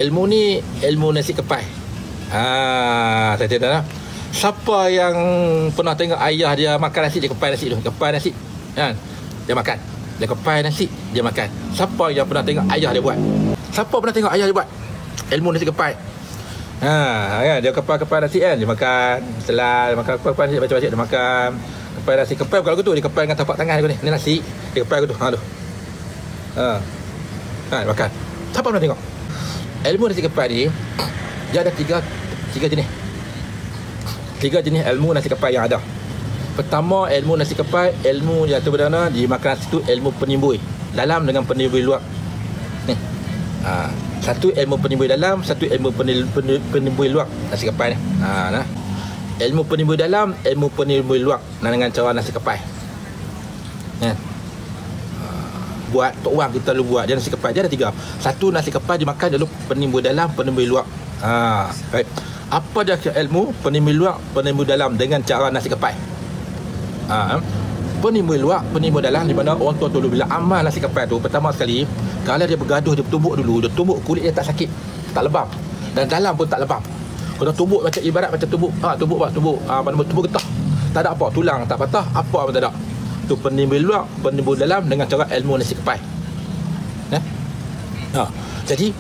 ilmu ni ilmu nasi kepai. Saya cerita lah. Siapa yang pernah tengok ayah dia makan nasi, dia kepai nasi tu. Kepai nasi. Kan? Dia makan. Dia kepai nasi, dia makan. Siapa yang pernah tengok ayah dia buat? Siapa pernah tengok ayah dia buat? Ilmu nasi kepai. Kan? Dia kepai nasi kan. Dia makan. Setelah dia makan kepai nasi, baca-baca dia makan. Kepai nasi. Kepai bukan lagu tu. Dia kepai dengan tapak tangan dia ni. Ni nasi. Dia kepai lagu tu. Tu. Dia makan. Siapa pernah tengok? Ilmu nasi kepai ni, dia ada tiga jenis. Tiga jenis ilmu nasi kepai yang ada. Pertama, ilmu nasi kepai, ilmu yang berdana di makan nasi tu, ilmu penimbui dalam dengan penimbui luar. Ni. Satu ilmu penimbui dalam, satu ilmu penimbui luar nasi kepai ni. Nah. Ilmu penimbui dalam, ilmu penimbui luar dengan cara nasi kepai. Buat tok orang kita lu buat dia nasi kepai, dia ada tiga. Satu, nasi kepai dimakan dulu penimbui dalam, penimbui luar. Baik. Apa dia ilmu penimbui luar, penimbui dalam dengan cara nasi kepai? Penimbui luar, penimbui dalam di mana orang tua dulu bila amal nasi kepai tu, pertama sekali kalau dia bergaduh, dia tumbuk dulu, dia tumbuk kulit dia tak sakit, tak lebam, dan dalam pun tak lebam. Kalau tumbuk macam ibarat macam tumbuk tumbuk getah, tak ada apa, tulang tak patah, apa pun tak ada. Tu penimbui luar, penimbui dalam dengan cara ilmu nasi kepai. Jadi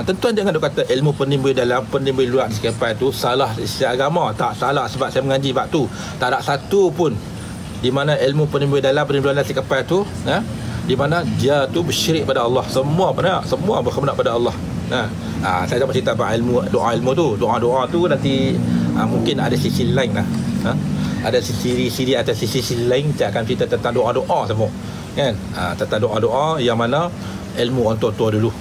tentuan jangan duk kata ilmu penimbui dalam, penimbui luar nasi kepai tu salah secara agama. Tak salah, sebab saya mengaji bab tu. Tak ada satu pun di mana ilmu penimbui dalam, penimbui luar nasi kepai tu di mana dia tu bersyirik pada Allah. Semua berkhidmat pada Allah. Saya dapat cerita bab ilmu tu. Doa tu nanti mungkin ada sisi lain lah. Ada sisi atas sisi lain kita akan cerita tentang doa semua kan. Tentang doa yang mana ilmu orang tua dulu.